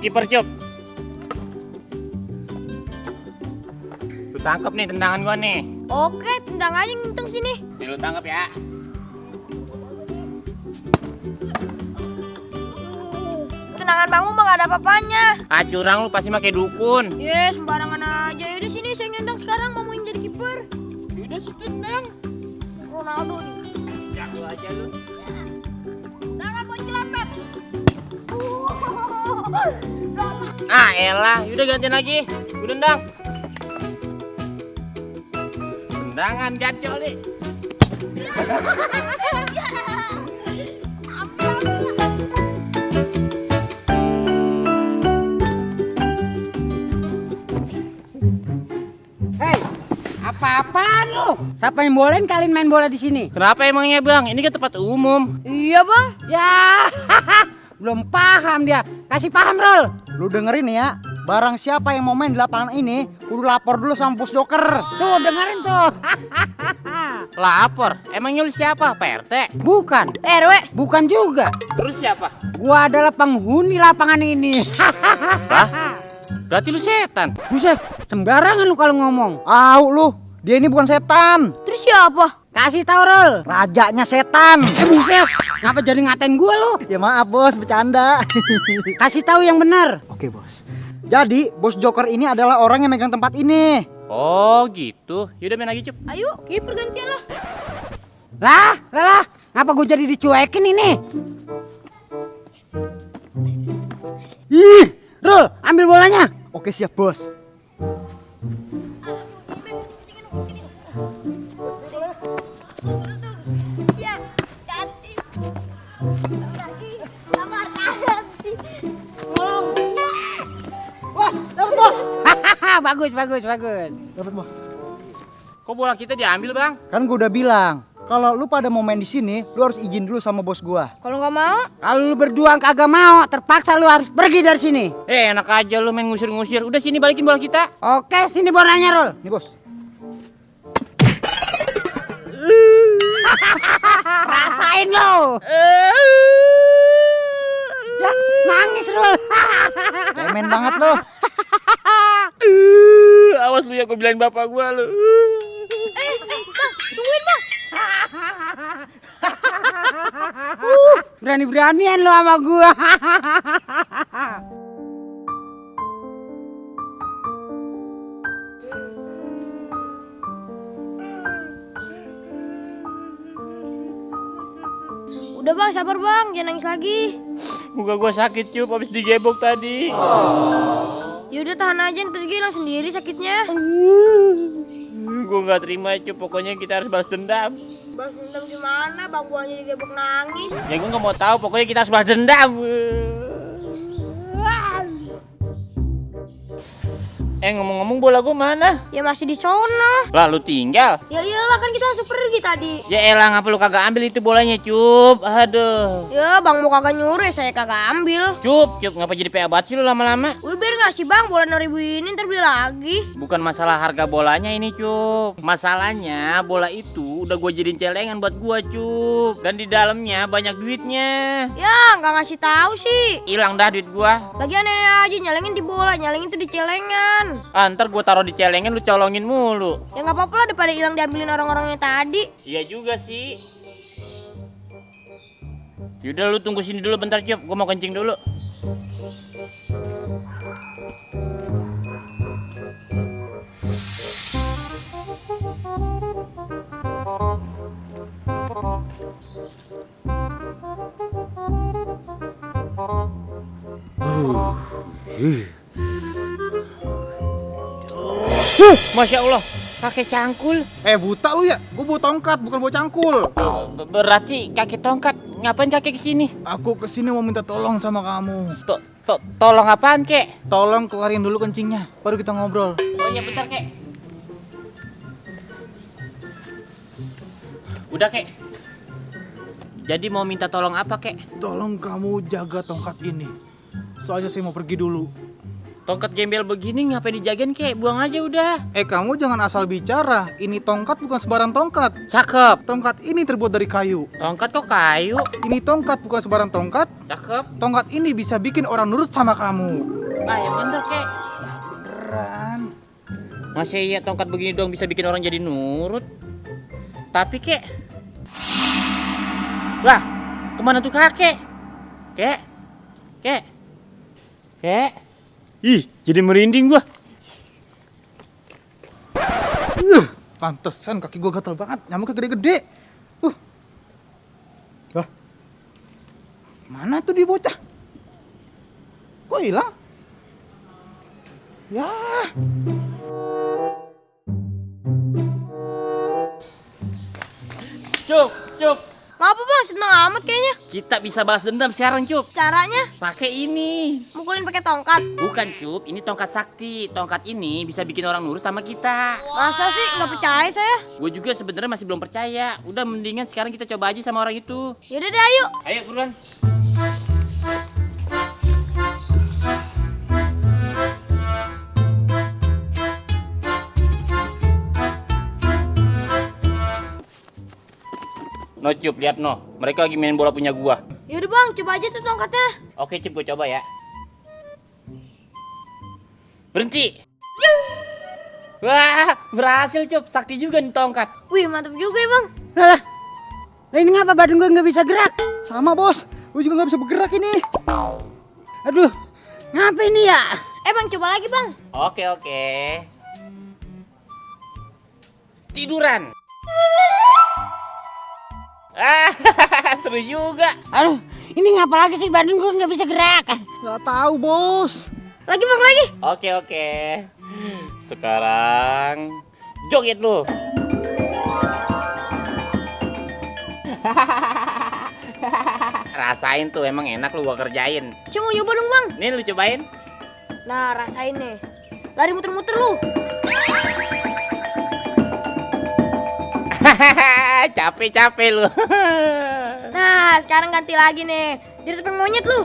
kiper, Cup. Lu tangkap nih tendangan gua nih. Oke, tendang aja nginceng sini. Nih lu tangkap ya. Tendangan Bang Mu mah gak ada apa-apanya. Ah, curang lu pasti pakai dukun. Sembarangan aja. Yaudah sini saya nendang sekarang, mau yang jadi kiper. Udah sih tendang. Ronaldo nih. Jago aja lu. Tangan bocil lepet. Ah, elah, udah gantian lagi. Udah tendang. Tendangan gacor nih. Hei, apa-apaan lu? Siapa yang bolehin kalian main bola di sini? Kenapa emangnya, Bang? Ini kan tempat umum. Iya Bang. Ya, belum paham dia. Kasih paham, Rol. Lu dengerin nih ya, barang siapa yang mau main di lapangan ini, kudu lapor dulu sama bos doker. Tuh, dengerin tuh. Lapor. Emangnya lu siapa? PRT? Bukan, RW. bukan juga. Terus siapa? Gua adalah penghuni lapangan ini. Hah? Berarti lu setan. Buset, sembarangan lu kalau ngomong. Au lu, dia ini bukan setan, Terus siapa? Kasih tahu, Rol. rajanya setan. Buset, ngapa jadi ngatain gua lu? Ya maaf bos, bercanda. Kasih tahu yang benar. Oke bos. Jadi bos joker ini adalah orang yang megang tempat ini. Oh, gitu. Yaudah main lagi, Cup. Ayo, kiper gantian lah. Lah, ngapa gua jadi dicuekin ini? Ih, Rol, ambil bolanya. Oke siap bos. Ya, cantik. Lagi, kamar cantik. Bos, dapat bos. Hahaha, bagus. Dapat bos. Kok bola kita diambil, Bang? Kan gua udah bilang, kalau lu pada mau main di sini, lu harus izin dulu sama bos gua. Kalau nggak mau, Kalau lu berdua kagak mau, terpaksa lu harus pergi dari sini. Enak aja lu main ngusir-ngusir. Udah sini balikin bola kita. Oke, sini bolanya, Rol. Nih bos. Rasain lo. Ya, nangis, Rol. Cemen banget lu. Awas lu ya, gua bilangin bapak gua lu. tungguin Bang. Berani-beranian lo sama gua. Udah Bang, sabar Bang, jangan nangis lagi. Muka gua sakit, Cup, habis digebok tadi. Yaudah tahan aja, ntar juga hilang sendiri sakitnya. Gua nggak terima, Cup. Pokoknya kita harus balas dendam. Balas dendam gimana? Bang gua aja digebuk nangis. Ya gua nggak mau tahu. Pokoknya kita harus balas dendam. Ngomong-ngomong, bola gua mana? Ya masih di sono. Lah, lu tinggal. Ya iyalah, kan kita langsung pergi tadi. Ya elah, ngapa lu kagak ambil itu bolanya, Cup? Aduh. Ya Bang mau kagak nyuruh, saya kagak ambil. Cup, ngapa jadi PA banget sih lu lama-lama? Udah biar nggak sih Bang, bola 6.000 ini ntar beli lagi. Bukan masalah harga bolanya ini, Cup. Masalahnya bola itu udah gua jadiin celengan buat gua, Cup. Dan di dalamnya banyak duitnya. Ya nggak ngasih tahu sih. Hilang dah duit gua. Lagi aneh aja, nyalengin di bola, nyalengin tuh di celengan. Ah, ntar gua taruh di celengan, lu colongin mulu. Ya nggak apa-apa lah, daripada hilang diambilin orang-orangnya tadi. Iya juga sih. Yaudah lu tunggu sini dulu bentar, Cup. Gua mau kencing dulu. Masya Allah, kakek cangkul. Buta lu ya? Gua bawa tongkat, bukan bawa cangkul. Berarti kakek tongkat. Ngapain kakek kesini? Aku kesini mau minta tolong sama kamu. Tolong apaan, kek? Tolong kelarin dulu kencingnya, baru kita ngobrol. Oh iya, bentar, kek. Udah, kek. Jadi mau minta tolong apa, kek? Tolong kamu jaga tongkat ini. Soalnya saya mau pergi dulu. Tongkat gembel begini ngapain dijagain, kek? Buang aja udah. Kamu jangan asal bicara. Ini tongkat bukan sembarang tongkat. Cakep. Tongkat ini terbuat dari kayu. Tongkat kok kayu? Ini tongkat bukan sembarang tongkat. Cakep. Tongkat ini bisa bikin orang nurut sama kamu. Nah, yang bener, Kek. Beneran. Masa iya tongkat begini dong bisa bikin orang jadi nurut? Tapi, Kek. Lah, kemana tuh kakek? Kek? Kek? Kek? Ih, jadi merinding gua. Pantesan kaki gua gatal banget. Nyamuknya gede-gede. Lah. Mana tuh dia bocah? Kok hilang? Ya. Cup, Cup. Ngapa bang? Seneng amat kayaknya. Kita bisa balas dendam sekarang, Cup. Caranya Pakai ini. mukulin pakai tongkat. Bukan, Cup. Ini tongkat sakti. Tongkat ini bisa bikin orang nurut sama kita. Masa sih? Nggak percaya saya. Gue juga sebenarnya masih belum percaya. Udah mendingan sekarang kita coba aja sama orang itu. Yaudah deh, ayo. Ayo buruan. No Cup, lihat no. Mereka lagi main bola punya gua. Yaudah bang, coba aja tuh tongkatnya. Oke Cup, gue coba ya. Berhenti. Wah, berhasil Cup. Sakti juga nih tongkat. Wih, mantap juga ya bang. Lah, ini ngapa badan gue nggak bisa gerak? Sama bos, gue juga nggak bisa bergerak ini. Aduh, ngapa ini ya? Bang, coba lagi bang. Oke. Tiduran. Seru juga. Aduh, ini ngapa lagi sih badan gue nggak bisa gerak? Gak tahu bos. Lagi bang, lagi. Oke. Sekarang joget lu. Rasain tuh, emang enak lu gua kerjain. Coba nyoba dong bang. Nih lu cobain. Nah, rasain nih. Lari muter-muter lu. Capek lu. Nah, sekarang ganti lagi nih. Jadi tepeng monyet lu.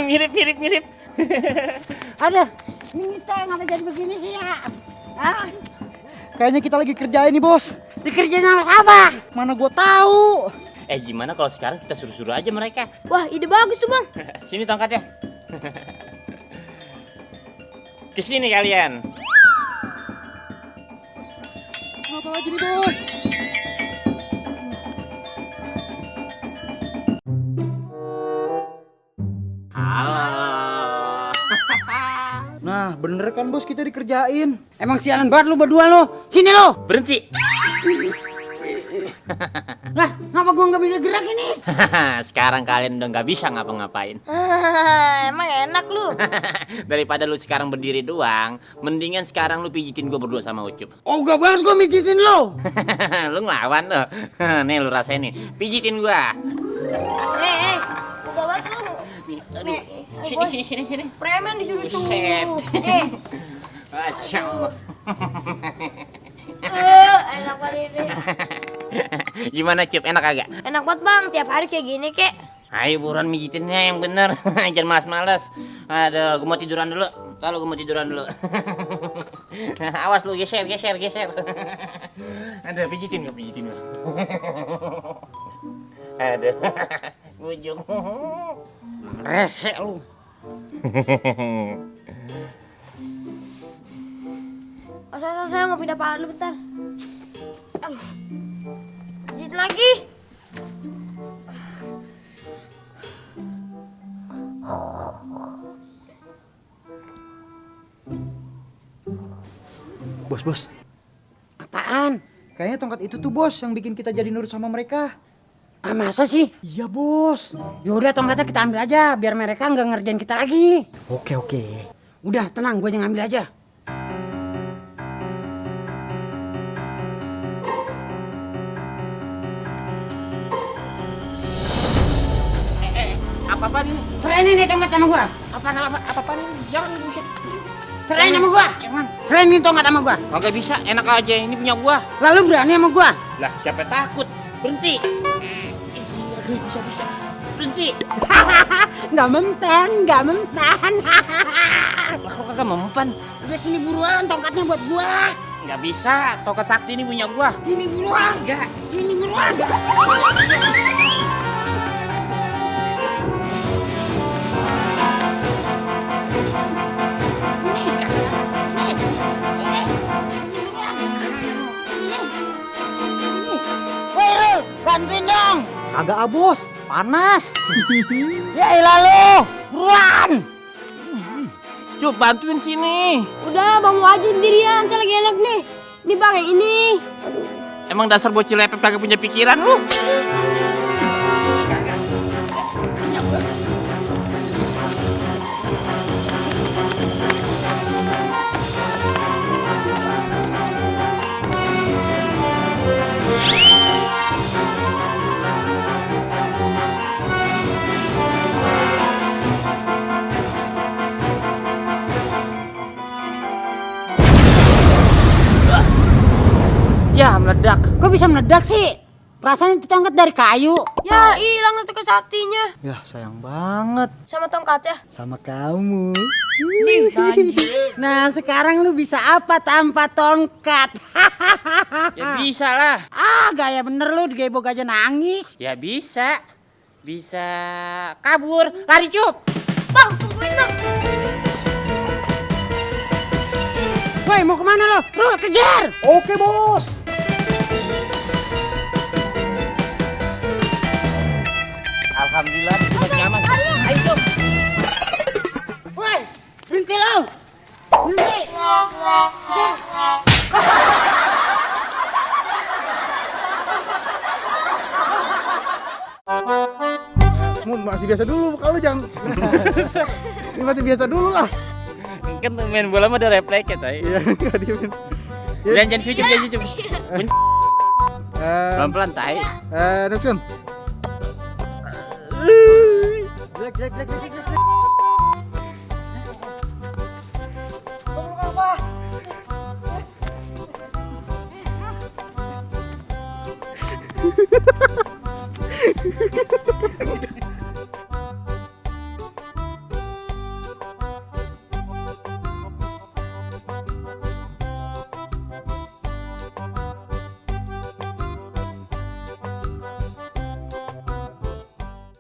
Mirip. Aduh, ini teh ngapa jadi begini sih ya? Ah, Kayaknya kita lagi kerjain nih bos. dikerjain sama siapa? Mana gue tahu. Gimana kalau sekarang kita suruh-suruh aja mereka? Wah, ide bagus tuh bang. Sini tongkatnya. Kesini kalian. Kenapa lagi nih bos? Halo. Nah bener kan bos kita dikerjain. Emang sialan banget lu berdua lu. Sini lu. Berhenti. Lah, ngapa gua nggak bisa gerak ini? Sekarang kalian udah nggak bisa ngapa-ngapain. Emang enak lu. Daripada lu sekarang berdiri doang, mendingan sekarang lu pijitin gua berdua sama Ucup. Oh, gak banget gua mijitin lu. Lu ngelawan lo. Nih lu rasain nih. Pijitin gua. Buka banget lu. Aduh. Bos. Sini. Preman disuruh Buset. suruh. Masya Allah. Enak banget ini. Gimana Cup? Enak agak? Enak banget bang, tiap hari kayak gini kek. Ayo buruan mijitinnya yang bener. Jangan malas-malas. Aduh, gue mau tiduran dulu. Lalu gue mau tiduran dulu. Awas lu geser. Aduh, pijitin gue. Aduh. Ujung. Resek lu. Saya mau pindah pala dulu bentar. Aduh. Pijit lagi. Bos. Apaan? Kayaknya tongkat itu tuh bos yang bikin kita jadi nurut sama mereka. Ah, masa sih? Iya bos. Yaudah tongkatnya kita ambil aja biar mereka nggak ngerjain kita lagi. Oke. Udah tenang, gue yang ambil aja. Apa-apaan ini? Serain ini tongkat sama gua. Apa-apaan ini? Jangan bullshit. Serain sama gua. Jangan. Serain ini tongkat sama gua. Kagak bisa, enak aja. Ini punya gua. Lalu berani sama gua. Lah, siapa takut? Berhenti. Bisa. Berhenti. Nggak mempan. Lah, kok kagak mempan? Udah sini buruan tongkatnya buat gua. Nggak bisa, tongkat sakti ini punya gua. Ini buruan. Enggak. Ini buruan. Woi Rul, bantuin dong. Kagak ah bos, panas. Ya elah lo, buruan. Cup, bantuin sini. Udah, bang mau aja sendirian. Saya lagi enak nih. Ini bang yang ini. Emang dasar bocil lepep kagak punya pikiran lu. Ya, meledak. Kok bisa meledak sih? Perasaan itu tongkat dari kayu. Ya hilang tongkat saktinya. Ya sayang banget Sama tongkatnya. sama kamu. Nah, sekarang lu bisa apa tanpa tongkat? Ya bisa lah. Ah, gaya bener lu digebok aja nangis. Ya bisa. Bisa kabur, lari Cup. Bang, tungguin bang. Woi, mau kemana lo? Rul, kejar! Oke bos. Alhamdulillah, masih nyaman. Ayo Cup. Woi, berhenti lo! Berhenti! Mun masih biasa dulu, kalau jangan. Ini masih biasa dulu lah. Kan main bola mah ada refleksnya, tay. Iya, enggak diemin. Jangan sujud, jangan sujud. Pelan-pelan, tay. Nuksun. Jelek jelek jelek jelek jelek.